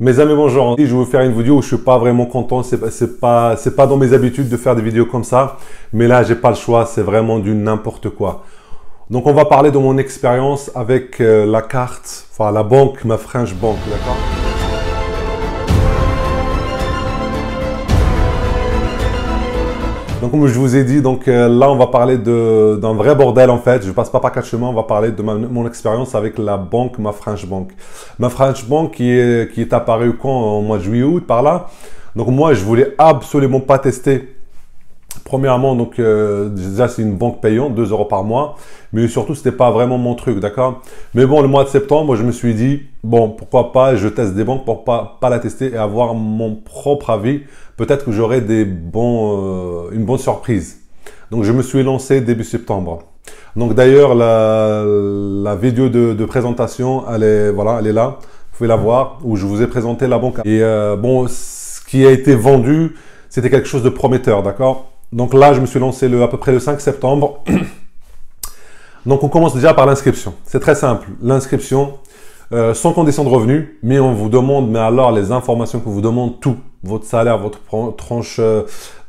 Mes amis, bonjour. Je vais vous faire une vidéo où je suis pas vraiment content. C'est pas dans mes habitudes de faire des vidéos comme ça. Mais là, j'ai pas le choix. C'est vraiment du n'importe quoi. Donc, on va parler de mon expérience avec la carte, enfin la banque, ma French Bank, d'accord? Donc, comme je vous ai dit, là, on va parler d'un vrai bordel en fait. Je ne passe pas par quatre chemins. On va parler de mon expérience avec la banque, ma French Bank. Ma French Bank qui est apparue quand? En mois de juillet, août, par là. Donc, moi, je voulais absolument pas tester. Premièrement, déjà, c'est une banque payante, 2 € par mois. Mais surtout, c'était pas vraiment mon truc, d'accord? Mais bon, le mois de septembre, je me suis dit, bon, pourquoi pas, je teste des banques pour pas la tester et avoir mon propre avis. Peut-être que j'aurai une bonne surprise. Donc, je me suis lancé début septembre. Donc, d'ailleurs, la vidéo de présentation, elle est là. Vous pouvez la voir, où je vous ai présenté la banque. Et bon, ce qui a été vendu, c'était quelque chose de prometteur, d'accord? Donc là, je me suis lancé à peu près le 5 septembre. Donc, on commence déjà par l'inscription. C'est très simple. L'inscription, sans condition de revenu, mais on vous demande, mais alors les informations qu'on vous demande, tout. Votre salaire, votre tranche,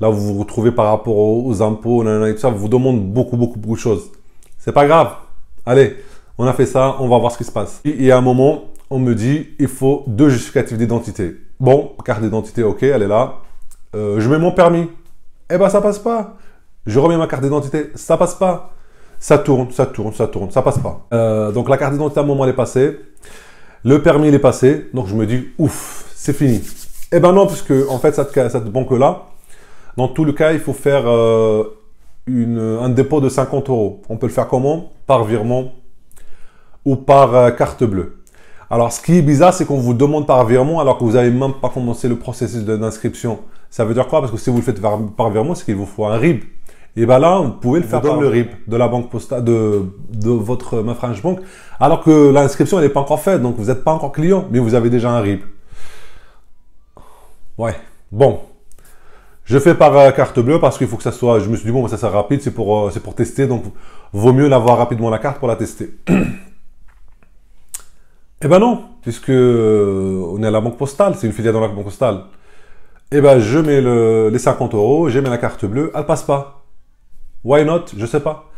là où vous vous retrouvez par rapport aux impôts, et tout ça, vous demande beaucoup de choses. C'est pas grave. Allez, on a fait ça, on va voir ce qui se passe. Et à un moment, on me dit, il faut 2 justificatifs d'identité. Bon, carte d'identité, ok, elle est là. Je mets mon permis. Eh ben, ça passe pas. Je remets ma carte d'identité, ça passe pas. Ça tourne, ça passe pas. Donc la carte d'identité à un moment elle est passée. Le permis il est passé. Donc je me dis, ouf, c'est fini. Eh ben non, puisque en fait cette banque-là, dans tout le cas, il faut faire un dépôt de 50 €. On peut le faire comment? Par virement ou par carte bleue. Alors ce qui est bizarre, c'est qu'on vous demande par virement alors que vous n'avez même pas commencé le processus d'inscription. Ça veut dire quoi? Parce que si vous le faites par virement, c'est qu'il vous faut un RIB. Et bien là, vous pouvez le faire par le RIB de la banque postale, de votre ma French Bank, alors que l'inscription n'est pas encore faite, donc vous n'êtes pas encore client, mais vous avez déjà un RIB. Ouais, bon. Je fais par carte bleue parce qu'il faut que ça soit, je me suis dit, bon, ça sera rapide, c'est pour tester, donc vaut mieux l'avoir rapidement la carte pour la tester. Eh ben non, puisque on est à la banque postale, c'est une filiale dans la banque postale. Eh ben je mets les 50 €, je mets la carte bleue, elle passe pas. Why not? Je sais pas.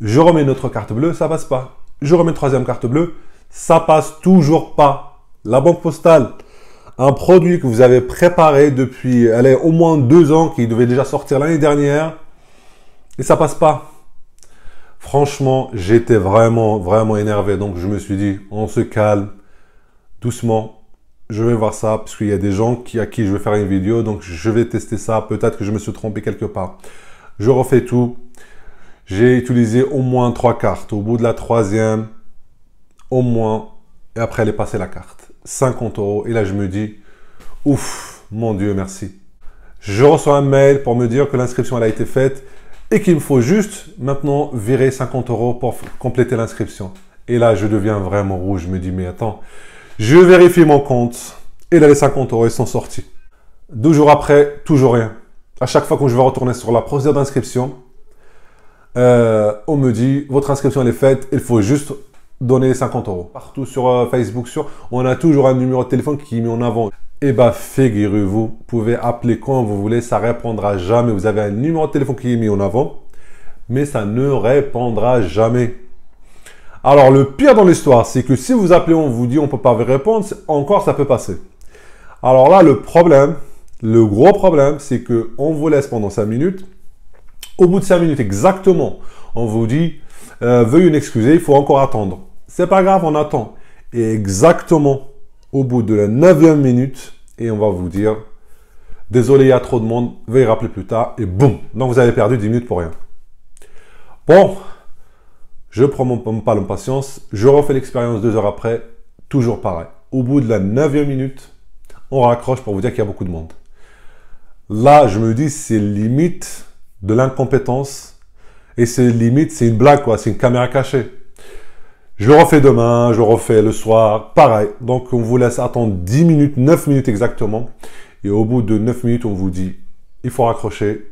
Je remets notre carte bleue, ça passe pas. Je remets une 3e carte bleue, ça passe toujours pas. La banque postale, un produit que vous avez préparé depuis, allez, au moins 2 ans, qui devait déjà sortir l'année dernière, et ça passe pas. Franchement, j'étais vraiment énervé. Donc je me suis dit, on se calme, doucement. Je vais voir ça, parce qu'il y a des gens à qui je vais faire une vidéo, donc je vais tester ça. Peut-être que je me suis trompé quelque part. Je refais tout. J'ai utilisé au moins 3 cartes. Au bout de la 3e, au moins, et après elle est passée la carte. 50 €. Et là, je me dis, ouf, mon Dieu, merci. Je reçois un mail pour me dire que l'inscription elle a été faite et qu'il me faut juste maintenant virer 50 € pour compléter l'inscription. Et là, je deviens vraiment rouge. Je me dis, mais attends, je vérifie mon compte. Et là, les 50 € ils sont sortis. 2 jours après, toujours rien. À chaque fois que je vais retourner sur la procédure d'inscription, on me dit, votre inscription elle est faite, il faut juste donner 50 €. Partout sur Facebook, on a toujours un numéro de téléphone qui est mis en avant. Eh bien, figurez-vous, vous pouvez appeler quand vous voulez, ça répondra jamais. Vous avez un numéro de téléphone qui est mis en avant, mais ça ne répondra jamais. Alors, le pire dans l'histoire, c'est que si vous appelez, on vous dit on ne peut pas vous répondre, encore ça peut passer. Alors là, le gros problème, c'est qu'on vous laisse pendant 5 minutes. Au bout de 5 minutes exactement, on vous dit veuillez nous excuser, il faut encore attendre. C'est pas grave, on attend. Et exactement au bout de la 9e minute, et on va vous dire désolé, il y a trop de monde, veuillez rappeler plus tard, et boum. Donc vous avez perdu 10 minutes pour rien. Bon, je prends pas l'impatience, je refais l'expérience 2 heures après, toujours pareil. Au bout de la 9e minute, on raccroche pour vous dire qu'il y a beaucoup de monde. Là, je me dis, c'est limite de l'incompétence. Et c'est limite, c'est une blague, quoi. C'est une caméra cachée. Je le refais demain, je le refais le soir. Pareil. Donc, on vous laisse attendre 10 minutes, 9 minutes exactement. Et au bout de 9 minutes, on vous dit, il faut raccrocher.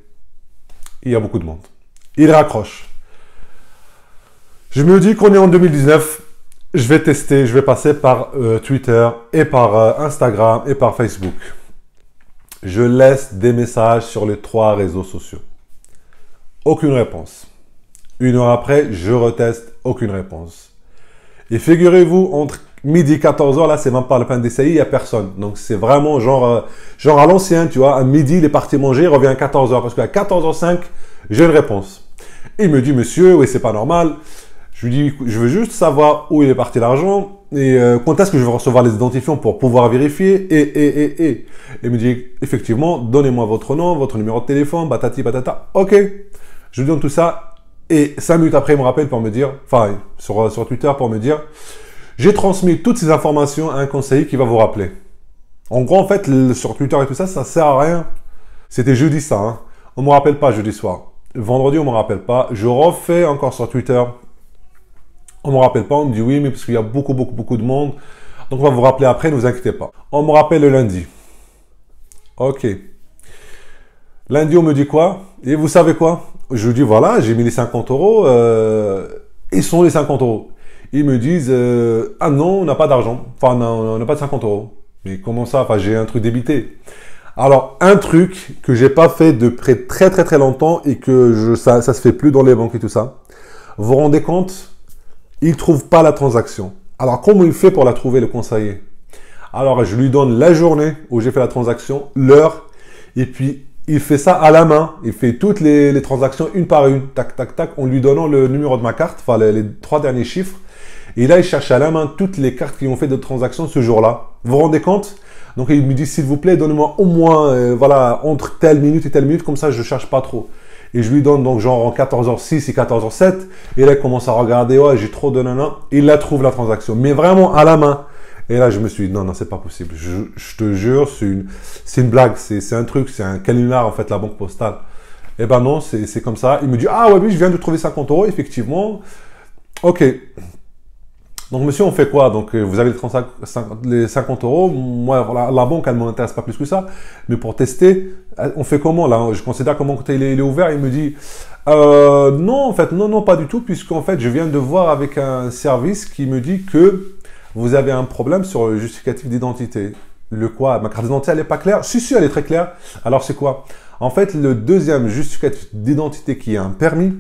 Il y a beaucoup de monde. Il raccroche. Je me dis qu'on est en 2019. Je vais tester, je vais passer par Twitter et par Instagram et par Facebook. Je laisse des messages sur les 3 réseaux sociaux. Aucune réponse. 1 heure après, je reteste, aucune réponse. Et figurez-vous, entre midi et 14h, là, c'est même pas la peine d'essayer, il n'y a personne. Donc, c'est vraiment genre à l'ancien, tu vois. À midi, il est parti manger, il revient à 14h. Parce qu'à 14h05, j'ai une réponse. Il me dit, monsieur, oui, c'est pas normal. Je lui dis, je veux juste savoir où il est parti l'argent et quand est-ce que je vais recevoir les identifiants pour pouvoir vérifier et. Il me dit, effectivement, donnez-moi votre nom, votre numéro de téléphone, batati, batata. Ok. Je lui donne tout ça et 5 minutes après, il me rappelle pour me dire, enfin, sur Twitter pour me dire, j'ai transmis toutes ces informations à un conseiller qui va vous rappeler. En gros, en fait, sur Twitter et tout ça, ça sert à rien. C'était jeudi ça, hein. On me rappelle pas jeudi soir. Vendredi, on me rappelle pas. Je refais encore sur Twitter. On me rappelle pas, on me dit oui, mais parce qu'il y a beaucoup de monde. Donc on va vous rappeler après, ne vous inquiétez pas. On me rappelle le lundi. Ok. Lundi, on me dit quoi? Et vous savez quoi? Je dis voilà, j'ai mis les 50 euros. Ils sont les 50 euros. Ils me disent ah non, on n'a pas d'argent. Enfin, on n'a pas de 50 euros. Mais comment ça? Enfin, j'ai un truc débité. Alors, un truc que j'ai pas fait depuis très longtemps et que ça se fait plus dans les banques et tout ça. Vous vous rendez compte? Il ne trouve pas la transaction. Alors, comment il fait pour la trouver, le conseiller? Alors, je lui donne la journée où j'ai fait la transaction, l'heure, et puis il fait ça à la main. Il fait toutes les transactions une par une, tac, tac, tac, en lui donnant le numéro de ma carte, enfin les 3 derniers chiffres. Et là, il cherche à la main toutes les cartes qui ont fait de transactions ce jour-là. Vous vous rendez compte? Donc, il me dit, s'il vous plaît, donnez-moi au moins, voilà, entre telle minute et telle minute, comme ça, je ne cherche pas trop. Et je lui donne donc genre en 14h06 et 14h07. Et là, il commence à regarder, ouais, j'ai trop de nanas. Il la trouve, la transaction. Mais vraiment à la main. Et là, je me suis dit, non, c'est pas possible. Je te jure, c'est une blague. C'est un truc, c'est un canular, en fait, la banque postale. Eh ben non, c'est comme ça. Il me dit, ah ouais, oui, je viens de trouver 50 euros, effectivement. Ok. Donc, monsieur, on fait quoi? Donc, vous avez les 50 euros. Moi, la banque, elle ne m'intéresse pas plus que ça. Mais pour tester, on fait comment là? Je considère que mon compte il est ouvert. Il me dit, non, en fait, non, pas du tout. Puisqu'en fait, je viens de voir avec un service qui me dit que vous avez un problème sur le justificatif d'identité. Le quoi? Ma carte d'identité, elle n'est pas claire? Si, elle est très claire. Alors, c'est quoi? En fait, le deuxième justificatif d'identité qui est un permis.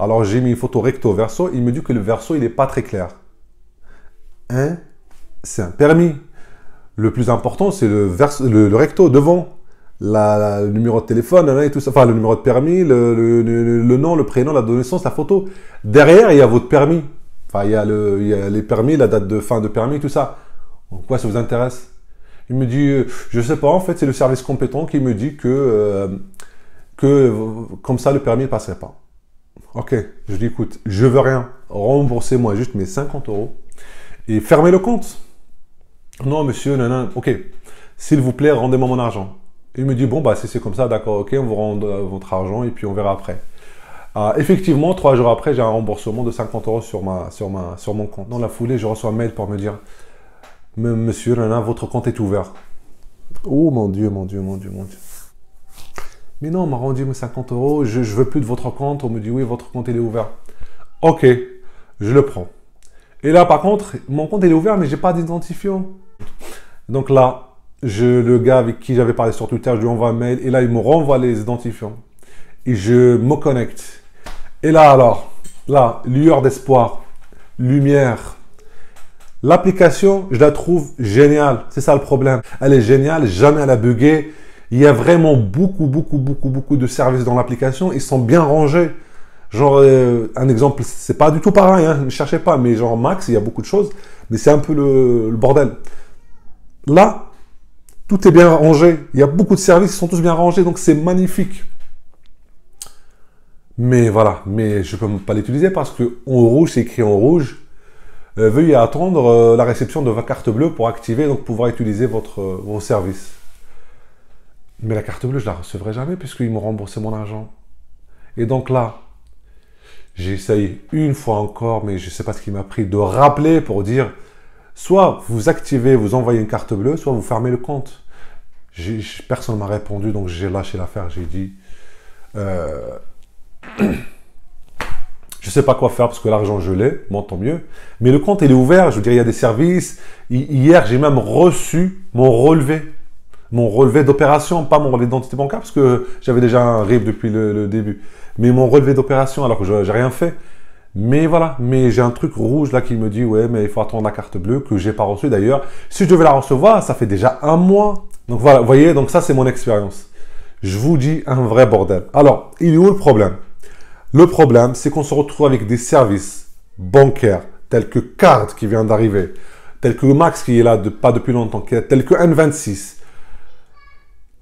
Alors, j'ai mis une photo recto verso. Il me dit que le verso, il n'est pas très clair. Hein? C'est un permis. Le plus important, c'est le recto devant. Le numéro de téléphone, et tout ça. Enfin, le numéro de permis, le nom, le prénom, la date de naissance, la photo. Derrière, il y a votre permis. Enfin, il y a les permis, la date de fin de permis, tout ça. En quoi ça vous intéresse? Il me dit, je sais pas, en fait, c'est le service compétent qui me dit que comme ça, le permis ne passerait pas. Ok, je dis, écoute, je veux rien. Remboursez-moi juste mes 50 euros et fermez le compte. Non, monsieur, non, ok. S'il vous plaît, rendez-moi mon argent. Il me dit, bon, bah, si c'est comme ça, d'accord, ok, on vous rend votre argent et puis on verra après. Effectivement, 3 jours après, j'ai un remboursement de 50 euros sur mon compte. Dans la foulée, je reçois un mail pour me dire, monsieur, votre compte est ouvert. Oh mon Dieu. Mais non, on m'a rendu mes 50 euros, je veux plus de votre compte. On me dit, oui, votre compte, il est ouvert. Ok, je le prends. Et là, par contre, mon compte, il est ouvert, mais j'ai pas d'identifiant. Donc là, le gars avec qui j'avais parlé sur Twitter, je lui envoie un mail, et là, il me renvoie les identifiants. Et je me connecte. Et là, alors, là, lueur d'espoir, lumière. L'application, je la trouve géniale. C'est ça le problème. Elle est géniale, jamais elle a bugué. Il y a vraiment beaucoup de services dans l'application. Ils sont bien rangés. Genre, un exemple, c'est pas du tout pareil, hein, ne cherchez pas, mais genre Max, il y a beaucoup de choses, mais c'est un peu le bordel. Là, tout est bien rangé. Il y a beaucoup de services, ils sont tous bien rangés, donc c'est magnifique. Mais voilà, mais je ne peux pas l'utiliser parce que en rouge, c'est écrit en rouge. Veuillez attendre la réception de votre carte bleue pour activer, donc pouvoir utiliser vos services. Mais la carte bleue, je la recevrai jamais puisqu'ils m'ont remboursé mon argent. Et donc là, j'ai essayé une fois encore, mais je ne sais pas ce qui m'a pris, de rappeler pour dire, soit vous activez, vous envoyez une carte bleue, soit vous fermez le compte. Personne ne m'a répondu, donc j'ai lâché l'affaire. J'ai dit, je Je ne sais pas quoi faire parce que l'argent, je l'ai. Bon, tant mieux. Mais le compte, il est ouvert. Je veux dire, il y a des services. Hier, j'ai même reçu mon relevé. Mon relevé d'opération, pas mon relevé d'identité bancaire parce que j'avais déjà un RIB depuis le début. Mais mon relevé d'opération alors que je n'ai rien fait. Mais voilà, mais j'ai un truc rouge là qui me dit ouais, mais il faut attendre la carte bleue que j'ai pas reçue d'ailleurs. Si je devais la recevoir, ça fait déjà un mois. Donc voilà, vous voyez, donc ça c'est mon expérience. Je vous dis un vrai bordel. Alors, il est où le problème? Le problème, c'est qu'on se retrouve avec des services bancaires tels que Card qui vient d'arriver, tels que Max qui est là pas depuis longtemps, tels que N26,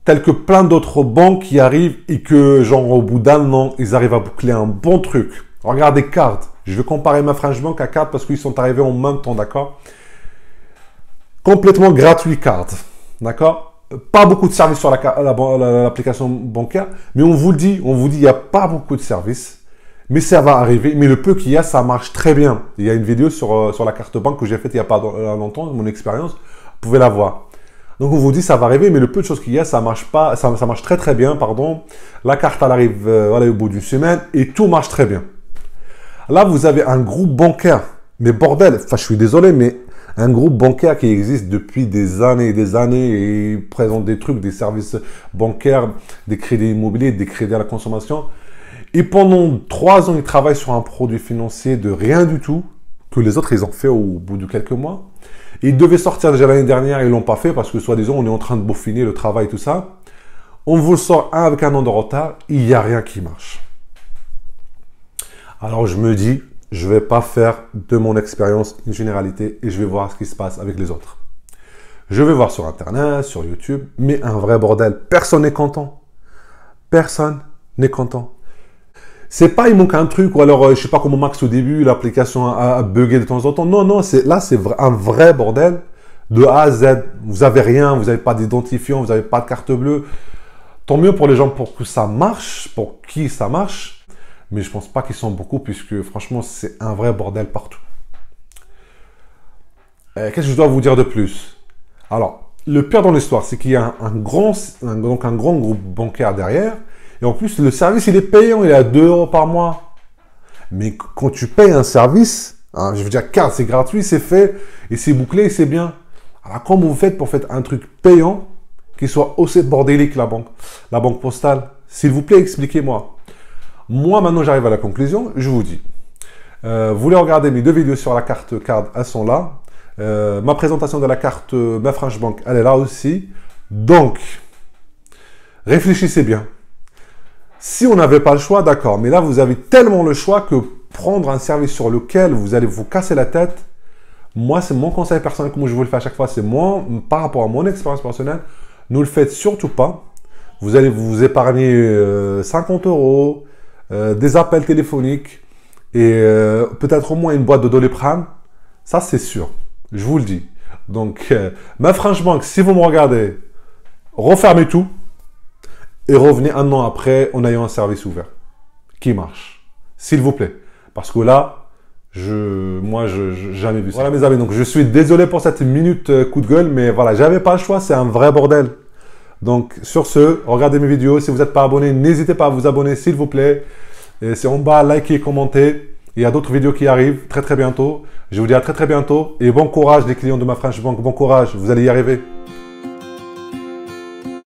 tels que plein d'autres banques qui arrivent et que genre au bout d'un an, ils arrivent à boucler un bon truc. Regardez Card. Je vais comparer ma French Bank à Card parce qu'ils sont arrivés en même temps, d'accord? Complètement gratuit Card, d'accord? Pas beaucoup de services sur l'application bancaire, mais on vous dit, il n'y a pas beaucoup de services, mais ça va arriver. Mais le peu qu'il y a, ça marche très bien. Il y a une vidéo sur la carte banque que j'ai faite il n'y a pas longtemps, mon expérience, vous pouvez la voir. Donc on vous dit ça va arriver, mais le peu de choses qu'il y a, ça marche pas, ça marche très très bien, pardon. La carte elle arrive voilà, au bout d'une semaine et tout marche très bien. Là vous avez un groupe bancaire, mais bordel, enfin je suis désolé, mais un groupe bancaire qui existe depuis des années et des années et présente des trucs, des services bancaires, des crédits immobiliers, des crédits à la consommation. Et pendant 3 ans, ils travaillent sur un produit financier de rien du tout, que les autres ils ont fait au bout de quelques mois. Ils devaient sortir déjà l'année dernière, ils ne l'ont pas fait parce que soi-disant on est en train de peaufiner le travail et tout ça. On vous le sort avec un an de retard, il n'y a rien qui marche. Alors je me dis, je ne vais pas faire de mon expérience une généralité et je vais voir ce qui se passe avec les autres. Je vais voir sur Internet, sur YouTube, mais un vrai bordel. Personne n'est content. Personne n'est content. C'est pas il manque un truc ou alors je sais pas comment Max au début, l'application a bugué de temps en temps. Non, non, là c'est un vrai bordel de A à Z. Vous avez rien, vous n'avez pas d'identifiant, vous n'avez pas de carte bleue. Tant mieux pour les gens pour que ça marche, pour qui ça marche. Mais je pense pas qu'ils sont beaucoup puisque franchement c'est un vrai bordel partout. Qu'est-ce que je dois vous dire de plus? Alors, le pire dans l'histoire, c'est qu'il y a un grand groupe bancaire derrière. Et en plus, le service, il est payant, il est à 2 € par mois. Mais quand tu payes un service, hein, je veux dire, car c'est gratuit, c'est fait, et c'est bouclé, et c'est bien. Alors, comment vous faites pour faire un truc payant qui soit aussi bordélique, la banque postale? S'il vous plaît, expliquez-moi. Moi, maintenant, j'arrive à la conclusion, je vous dis. Vous voulez regarder mes 2 vidéos sur la carte Card, elles sont là. Ma présentation de la carte ma French Bank, elle est là aussi. Donc, réfléchissez bien. Si on n'avait pas le choix, d'accord. Mais là, vous avez tellement le choix que prendre un service sur lequel vous allez vous casser la tête, moi, c'est mon conseil personnel, comme je vous le fais à chaque fois, c'est moi, par rapport à mon expérience personnelle, ne le faites surtout pas. Vous allez vous épargner 50 €, des appels téléphoniques et peut-être au moins une boîte de Doliprane. Ça, c'est sûr. Je vous le dis. Donc, ma French Bank, si vous me regardez, refermez tout. Et revenez un an après en ayant un service ouvert qui marche. S'il vous plaît. Parce que là, moi, je n'ai jamais vu ça. Voilà mes amis, donc je suis désolé pour cette minute coup de gueule, mais voilà, j'avais pas le choix, c'est un vrai bordel. Donc sur ce, regardez mes vidéos. Si vous n'êtes pas abonné, n'hésitez pas à vous abonner s'il vous plaît. C'est en bas, likez, commentez. Il y a d'autres vidéos qui arrivent très très bientôt. Je vous dis à très très bientôt et bon courage les clients de ma French Bank. Bon courage, vous allez y arriver.